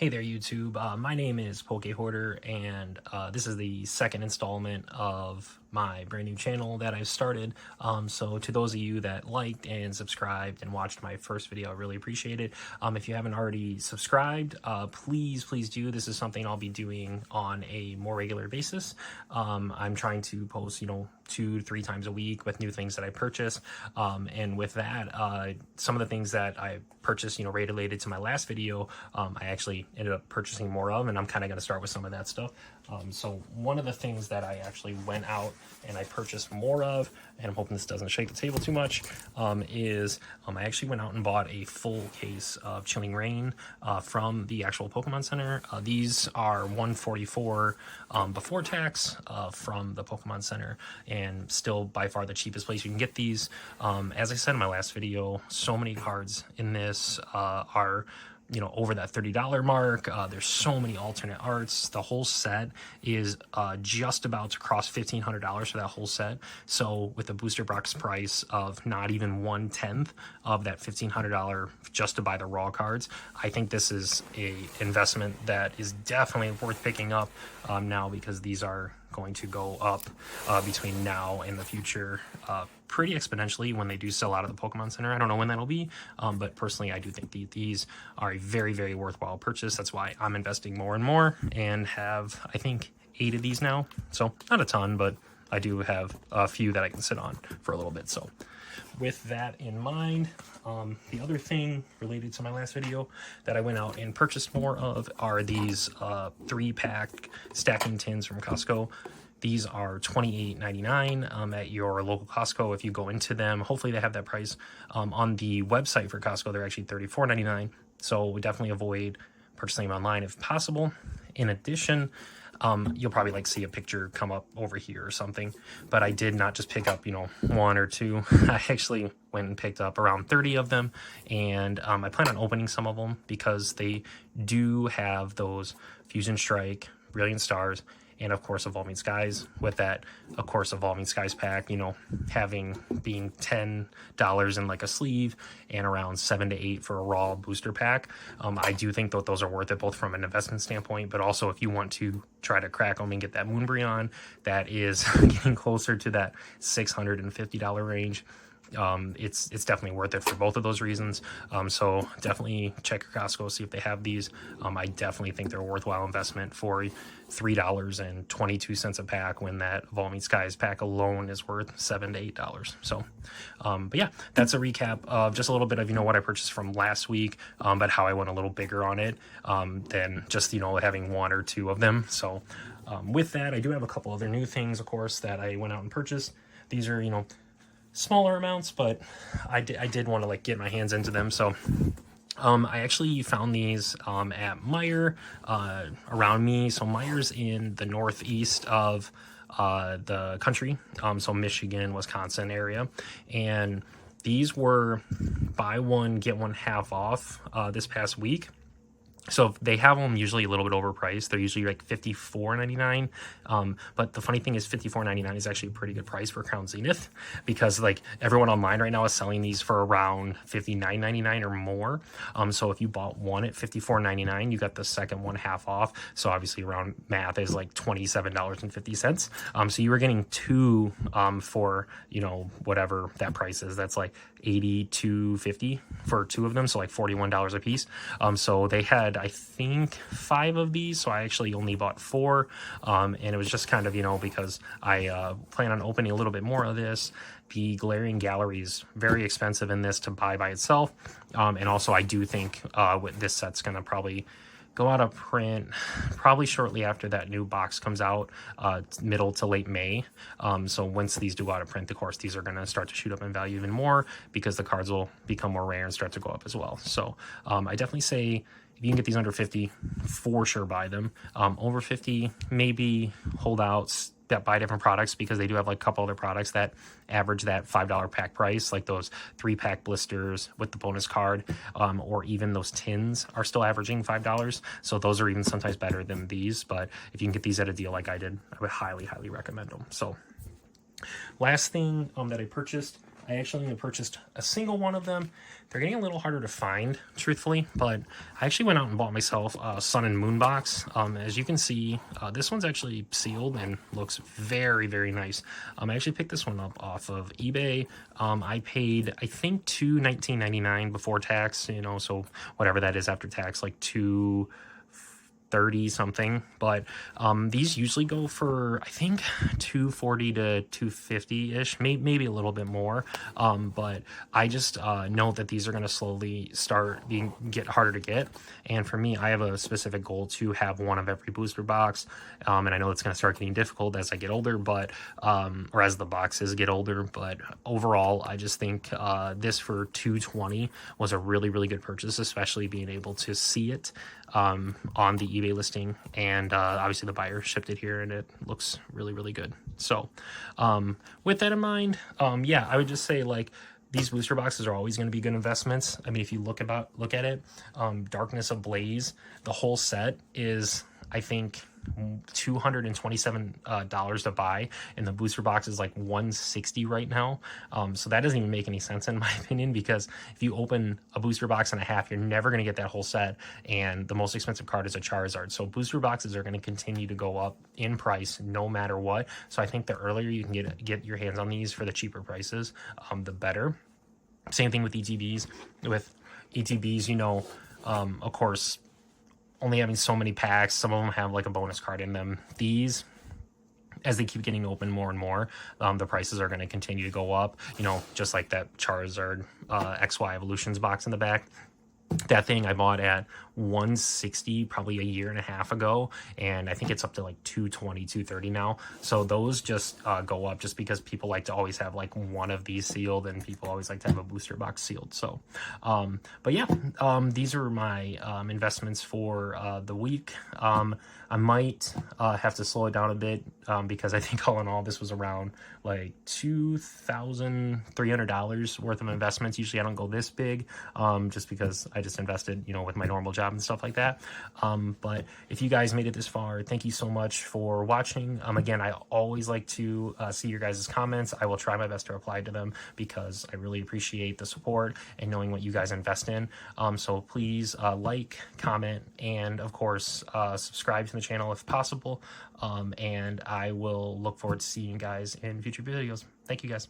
Hey there, YouTube. My name is Poke Hoarder, and this is the second installment of my brand new channel that I've started. So to those of you that liked and subscribed and watched my first video, I really appreciate it. If you haven't already subscribed, please do. This is something I'll be doing on a more regular basis. I'm trying to post, 2 to 3 times a week with new things that I purchase. And with that, some of the things that I purchased, related to my last video, I actually ended up purchasing more of, and I'm kind of going to start with some of that stuff. So one of the things that I actually went out and I purchased more of, and I'm hoping this doesn't shake the table too much, is I actually went out and bought a full case of Chilling Reign from the actual Pokemon Center. These are $144 before tax from the Pokemon Center, and still by far the cheapest place you can get these. As I said in my last video, so many cards in this are over that $30 mark. There's so many alternate arts. The whole set is just about to cross $1,500 for that whole set. So with a booster box price of not even 1/10 of that $1,500 just to buy the raw cards, I think this is a investment that is definitely worth picking up now, because these are going to go up between now and the future pretty exponentially when they do sell out of the Pokemon Center. I don't know when that'll be, but personally I do think these are a very worthwhile purchase. That's why I'm investing more and more, and have, I think, 8 of these now. So not a ton, but I do have a few that I can sit on for a little bit. So with that in mind, the other thing related to my last video that I went out and purchased more of are these 3-pack stacking tins from Costco. These are $28.99 at your local Costco. If you go into them, hopefully they have that price. On the website for Costco, they're actually $34.99. So definitely avoid purchasing them online if possible. In addition, you'll probably see a picture come up over here or something, but I did not just pick up 1 or 2. I actually went and picked up around 30 of them, and I plan on opening some of them because they do have those Fusion Strike, Brilliant Stars, and of course Evolving Skies. With that, of course, Evolving Skies pack, being $10 in a sleeve and around $7 to $8 for a raw booster pack. I do think that those are worth it, both from an investment standpoint, but also if you want to try to crack them and get that Moonbreon that is getting closer to that $650 range. It's definitely worth it for both of those reasons. So definitely check your Costco, see if they have these. I definitely think they're a worthwhile investment for $3.22 a pack, when that Evolving Skies pack alone is worth $7 to $8. So, but yeah, that's a recap of just a little bit of, what I purchased from last week, but how I went a little bigger on it, than just, having 1 or 2 of them. So, with that, I do have a couple other new things, of course, that I went out and purchased. These are, smaller amounts, but I did want to get my hands into them. So I actually found these at Meijer around me. So Meijer's in the northeast of the country, so Michigan, Wisconsin area, and these were buy one get one half off this past week. So they have them usually a little bit overpriced. They're usually $54.99. But the funny thing is $54.99 is actually a pretty good price for Crown Zenith, because everyone online right now is selling these for around $59.99 or more. So if you bought one at $54.99, you got the second one half off. So obviously around math is $27.50. So you were getting 2 for, whatever that price is. That's $82.50 for 2 of them. So $41 a piece. So they had, I think, 5 of these, so I actually only bought 4, and it was just kind of, because I plan on opening a little bit more of this. The Galarian Gallery is very expensive in this to buy by itself, and also I do think this set's going to probably go out of print probably shortly after that new box comes out, middle to late May. So once these do go out of print, of course, these are going to start to shoot up in value even more, because the cards will become more rare and start to go up as well. So I definitely say, if you can get these under 50, for sure buy them. Over 50, maybe hold out, that buy different products, because they do have a couple other products that average that $5 pack price, like those 3-pack blisters with the bonus card, or even those tins are still averaging $5. So those are even sometimes better than these. But if you can get these at a deal like I did, I would highly recommend them. So last thing that I purchased I actually only purchased a single one of them. They're getting a little harder to find, truthfully, but I actually went out and bought myself a Sun and Moon box. As you can see, this one's actually sealed and looks very, very nice. I actually picked this one up off of eBay. I paid, I think, $219.99 before tax, you know, so whatever that is after tax, like $230 something, but these usually go for, I think, $240 to $250 ish, maybe a little bit more, but I just know that these are going to slowly start get harder to get. And for me, I have a specific goal to have one of every booster box, and I know it's going to start getting difficult as I get older, but or as the boxes get older, but overall I just think this for $220 was a really, really good purchase, especially being able to see it on the eBay listing, and obviously the buyer shipped it here and it looks really, really good. So with that in mind, yeah, I would just say, like, these booster boxes are always going to be good investments. I mean, if you look at it, Darkness Ablaze, the whole set is, I think, $227 to buy, and the booster box is like $160 right now. So that doesn't even make any sense in my opinion, because if you open a booster box and a half, you're never going to get that whole set, and the most expensive card is a Charizard. So booster boxes are going to continue to go up in price no matter what. So I think the earlier you can get your hands on these for the cheaper prices, the better. Same thing with ETBs. With ETBs, you know, of course, only having so many packs, some of them have like a bonus card in them. These, as they keep getting open more and more, the prices are going to continue to go up, you know, just like that Charizard XY Evolutions box in the back. That thing I bought at $160 probably a year and a half ago, and I think it's up to like $220, $230 now. So those just go up just because people like to always have like one of these sealed, and people always like to have a booster box sealed. So but yeah, these are my investments for the week. I might have to slow it down a bit because I think all in all this was around like $2,300 worth of investments. Usually I don't go this big just because I just invested, you know, with my normal job and stuff like that. But if you guys made it this far, thank you so much for watching. Again, I always like to see your guys' comments. I will try my best to reply to them because I really appreciate the support and knowing what you guys invest in. So please like, comment, and of course subscribe to the channel if possible. And I will look forward to seeing you guys in future videos. Thank you guys.